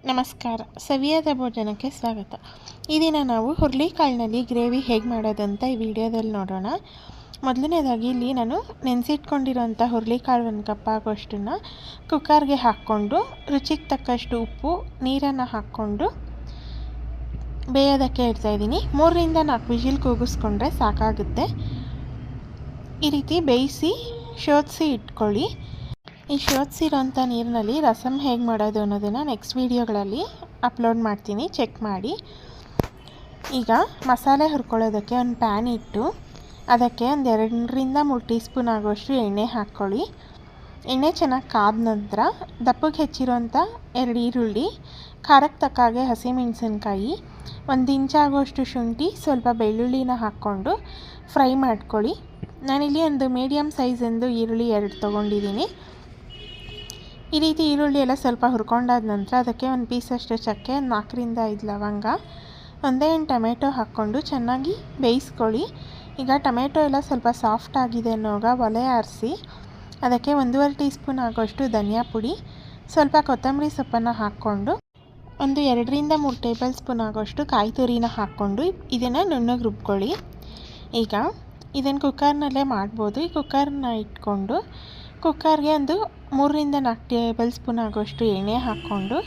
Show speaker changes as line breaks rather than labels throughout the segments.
ನಮಸ್ಕಾರ. ಸವಿಯಾದ ಭೋಜನಕ್ಕೆ ಸ್ವಾಗತ. ಈ ದಿನ ನಾವು ಹುರುಳಿಕಾಳಿನಲ್ಲಿ ಗ್ರೇವಿ ಹೇಗೆ ಮಾಡೋದಂತ ಈ ವಿಡಿಯೋದಲ್ಲಿ ನೋಡೋಣ. ಮೊದಲನೇದಾಗಿ ಇಲ್ಲಿ ನಾನು ನೆನೆಸಿಟ್ಕೊಂಡಿರೋಂಥ ಹುರುಳಿಕಾಳು 1 ಕಪ್ ಆಗೋಷ್ಟನ್ನು ಕುಕ್ಕರ್ಗೆ ಹಾಕ್ಕೊಂಡು ರುಚಿಗೆ ತಕ್ಕಷ್ಟು ಉಪ್ಪು ನೀರನ್ನು ಹಾಕ್ಕೊಂಡು ಬೇಯೋದಕ್ಕೆ ಇಡ್ತಾಯಿದ್ದೀನಿ. 3 ರಿಂದ 4 ವಿಜಿಲ್ ಕೂಗಿಸ್ಕೊಂಡ್ರೆ ಸಾಕಾಗುತ್ತೆ. ಈ ರೀತಿ ಬೇಯಿಸಿ ಶೋಧಿಸಿ ಇಟ್ಕೊಳ್ಳಿ. ಈ ಶೋಧಿಸಿರೋಂಥ ನೀರಿನಲ್ಲಿ ರಸಮ್ ಹೇಗೆ ಮಾಡೋದು ಅನ್ನೋದನ್ನು ನೆಕ್ಸ್ಟ್ ವೀಡಿಯೋಗಳಲ್ಲಿ ಅಪ್ಲೋಡ್ ಮಾಡ್ತೀನಿ, ಚೆಕ್ ಮಾಡಿ. ಈಗ ಮಸಾಲೆ ಹುರ್ಕೊಳ್ಳೋದಕ್ಕೆ ಒಂದು ಪ್ಯಾನ್ ಇಟ್ಟು ಅದಕ್ಕೆ ಒಂದು 2 ರಿಂದ 3 ಟೀ ಸ್ಪೂನ್ ಆಗೋಷ್ಟು ಎಣ್ಣೆ ಹಾಕ್ಕೊಳ್ಳಿ. ಎಣ್ಣೆ ಚೆನ್ನಾಗಿ ಕಾದ ನಂತರ ದಪ್ಪಗೆ ಹೆಚ್ಚಿರೋಂಥ 2 ಈರುಳ್ಳಿ, ಖಾರಕ್ಕೆ ತಕ್ಕಾಗೆ ಹಸಿಮೆಣಸಿನ್ಕಾಯಿ, 1 ಇಂಚಾಗೋಷ್ಟು ಶುಂಠಿ, ಸ್ವಲ್ಪ ಬೆಳ್ಳುಳ್ಳಿನ ಹಾಕ್ಕೊಂಡು ಫ್ರೈ ಮಾಡ್ಕೊಳ್ಳಿ. ನಾನಿಲ್ಲಿ ಒಂದು ಮೀಡಿಯಮ್ ಸೈಜಿಂದು ಈರುಳ್ಳಿ 2 ತೊಗೊಂಡಿದ್ದೀನಿ. ಈ ರೀತಿ ಈರುಳ್ಳಿ ಎಲ್ಲ ಸ್ವಲ್ಪ ಹುರ್ಕೊಂಡಾದ ನಂತರ ಅದಕ್ಕೆ ಒಂದು ಪೀಸಷ್ಟು ಚಕ್ಕೆ, 4 ರಿಂದ 5 ಲವಂಗ, 1 ಟೊಮೆಟೊ ಹಾಕ್ಕೊಂಡು ಚೆನ್ನಾಗಿ ಬೇಯಿಸ್ಕೊಳ್ಳಿ. ಈಗ ಟೊಮೆಟೊ ಎಲ್ಲ ಸ್ವಲ್ಪ ಸಾಫ್ಟ್ ಆಗಿದೆ ಅನ್ನೋವಾಗ ಒಲೆ ಆರಿಸಿ ಅದಕ್ಕೆ 1.5 ಟೀ ಸ್ಪೂನ್ ಆಗೋಷ್ಟು ಧನಿಯಾ ಪುಡಿ, ಸ್ವಲ್ಪ ಕೊತ್ತಂಬರಿ ಸೊಪ್ಪನ್ನು ಹಾಕ್ಕೊಂಡು 2 ರಿಂದ 3 ಟೇಬಲ್ ಸ್ಪೂನ್ ಆಗೋಷ್ಟು ಕಾಯಿ ತುರಿನ ಹಾಕ್ಕೊಂಡು ಇದನ್ನು ನುಣ್ಣಗೆ ರುಬ್ಕೊಳ್ಳಿ. ಈಗ ಇದನ್ನು ಕುಕ್ಕರ್ನಲ್ಲೇ ಮಾಡ್ಬೋದು. ಈ ಕುಕ್ಕರ್ನ ಇಟ್ಕೊಂಡು ಕುಕ್ಕರ್ಗೆ ಒಂದು 3 ರಿಂದ 4 ಟೇಬಲ್ ಸ್ಪೂನ್ ಆಗೋಷ್ಟು ಎಣ್ಣೆ ಹಾಕ್ಕೊಂಡು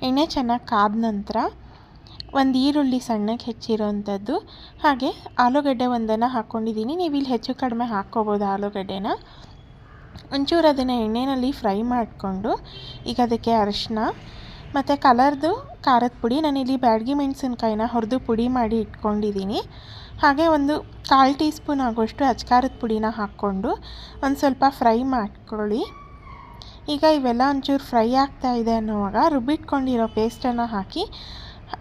ಎಣ್ಣೆ ಚೆನ್ನಾಗಿ ಕಾದ ನಂತರ 1 ಈರುಳ್ಳಿ ಸಣ್ಣಗೆ ಹೆಚ್ಚಿರೋವಂಥದ್ದು, ಹಾಗೆ ಆಲೂಗಡ್ಡೆ 1 ಹಾಕ್ಕೊಂಡಿದ್ದೀನಿ. ನೀವು ಇಲ್ಲಿ ಹೆಚ್ಚು ಕಡಿಮೆ ಹಾಕ್ಕೋಬೋದು ಆಲೂಗಡ್ಡೆನ. ಒಂಚೂರು ಅದನ್ನು ಎಣ್ಣೆಯಲ್ಲಿ ಫ್ರೈ ಮಾಡಿಕೊಂಡು ಈಗ ಅದಕ್ಕೆ ಅರಿಶಿನ ಮತ್ತು ಕಲರ್ದು ಖಾರದ ಪುಡಿ, ನಾನಿಲ್ಲಿ ಬ್ಯಾಡಗಿ ಮೆಣಸಿನ್ಕಾಯಿನ ಹುರಿದು ಪುಡಿ ಮಾಡಿ ಇಟ್ಕೊಂಡಿದ್ದೀನಿ, ಹಾಗೆ 1/4 ಟೀ ಸ್ಪೂನ್ ಆಗೋಷ್ಟು ಅಚ್ಕಾರದ ಪುಡಿನ ಹಾಕ್ಕೊಂಡು ಒಂದು ಸ್ವಲ್ಪ ಫ್ರೈ ಮಾಡ್ಕೊಳ್ಳಿ. ಈಗ ಇವೆಲ್ಲ ಒಂಚೂರು ಫ್ರೈ ಆಗ್ತಾ ಇದೆ ಅನ್ನೋವಾಗ ರುಬ್ಬಿಟ್ಕೊಂಡಿರೋ ಪೇಸ್ಟನ್ನು ಹಾಕಿ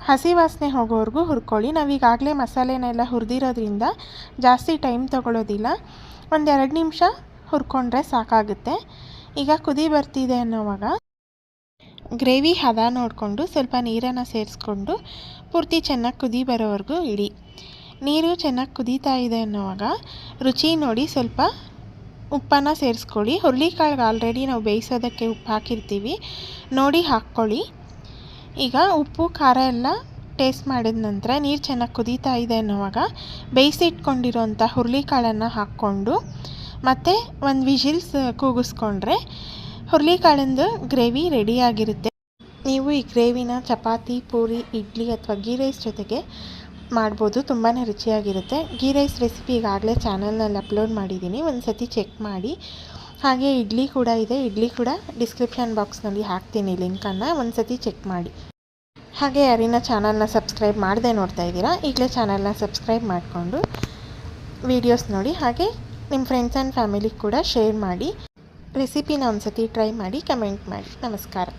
ಹಸಿ ವಾಸನೆ ಹೋಗೋವರೆಗೂ ಹುರ್ಕೊಳ್ಳಿ. ನಾವೀಗಾಗಲೇ ಮಸಾಲೆನೆಲ್ಲ ಹುರಿದಿರೋದ್ರಿಂದ ಜಾಸ್ತಿ ಟೈಮ್ ತೊಗೊಳ್ಳೋದಿಲ್ಲ, 1-2 ನಿಮಿಷ ಹುರ್ಕೊಂಡ್ರೆ ಸಾಕಾಗುತ್ತೆ. ಈಗ ಕುದಿ ಬರ್ತಿದೆ ಅನ್ನೋವಾಗ ಗ್ರೇವಿ ಹದ ನೋಡಿಕೊಂಡು ಸ್ವಲ್ಪ ನೀರನ್ನು ಸೇರಿಸ್ಕೊಂಡು ಪೂರ್ತಿ ಚೆನ್ನಾಗಿ ಕುದಿ ಬರೋವರೆಗೂ ಇಡಿ. ನೀರು ಚೆನ್ನಾಗಿ ಕುದೀತಾ ಇದೆ ಅನ್ನೋವಾಗ ರುಚಿ ನೋಡಿ ಸ್ವಲ್ಪ ಉಪ್ಪನ್ನು ಸೇರಿಸ್ಕೊಳ್ಳಿ. ಹುರುಳಿಕಾಳಿಗೆ ಆಲ್ರೆಡಿ ನಾವು ಬೇಯಿಸೋದಕ್ಕೆ ಉಪ್ಪು ಹಾಕಿರ್ತೀವಿ, ನೋಡಿ ಹಾಕ್ಕೊಳ್ಳಿ. ಈಗ ಉಪ್ಪು ಖಾರ ಎಲ್ಲ ಟೇಸ್ಟ್ ಮಾಡಿದ ನಂತರ ನೀರು ಚೆನ್ನಾಗಿ ಕುದೀತಾ ಇದೆ ಅನ್ನೋವಾಗ ಬೇಯಿಸಿಟ್ಕೊಂಡಿರೋಂಥ ಹುರುಳಿಕಾಳನ್ನು ಹಾಕ್ಕೊಂಡು ಮತ್ತು 1 ವಿಜಿಲ್ಸ್ ಕೂಗಿಸ್ಕೊಂಡ್ರೆ ಹುರುಳಿಕಾಳಿಂದು ಗ್ರೇವಿ ರೆಡಿಯಾಗಿರುತ್ತೆ. ನೀವು ಈ ಗ್ರೇವಿನ ಚಪಾತಿ, ಪೂರಿ, ಇಡ್ಲಿ ಅಥವಾ ಗೀ ರೈಸ್ ಜೊತೆಗೆ ಮಾಡ್ಬೋದು. ತುಂಬಾ ರುಚಿಯಾಗಿರುತ್ತೆ. ಗೀ ರೈಸ್ ರೆಸಿಪಿ ಈಗಾಗಲೇ ಚಾನಲ್ನಲ್ಲಿ ಅಪ್ಲೋಡ್ ಮಾಡಿದ್ದೀನಿ, ಒಂದು ಸತಿ ಚೆಕ್ ಮಾಡಿ. ಹಾಗೆ ಇಡ್ಲಿ ಕೂಡ ಇದೆ, ಇಡ್ಲಿ ಕೂಡ ಡಿಸ್ಕ್ರಿಪ್ಷನ್ ಬಾಕ್ಸ್ನಲ್ಲಿ ಹಾಕ್ತೀನಿ ಲಿಂಕನ್ನು, ಒಂದು ಸತಿ ಚೆಕ್ ಮಾಡಿ. ಹಾಗೆ ಯಾರಿನ ಚಾನಲ್ನ ಸಬ್ಸ್ಕ್ರೈಬ್ ಮಾಡದೆ ನೋಡ್ತಾ ಇದ್ದೀರಾ, ಈಗಲೇ ಚಾನಲ್ನ ಸಬ್ಸ್ಕ್ರೈಬ್ ಮಾಡಿಕೊಂಡು ವೀಡಿಯೋಸ್ ನೋಡಿ. ಹಾಗೆ ನಿಮ್ಮ ಫ್ರೆಂಡ್ಸ್ ಆ್ಯಂಡ್ ಫ್ಯಾಮಿಲಿಗೆ ಕೂಡ ಶೇರ್ ಮಾಡಿ. ರೆಸಿಪಿನ ಒಂದು ಸತಿ ಟ್ರೈ ಮಾಡಿ, ಕಮೆಂಟ್ ಮಾಡಿ. ನಮಸ್ಕಾರ.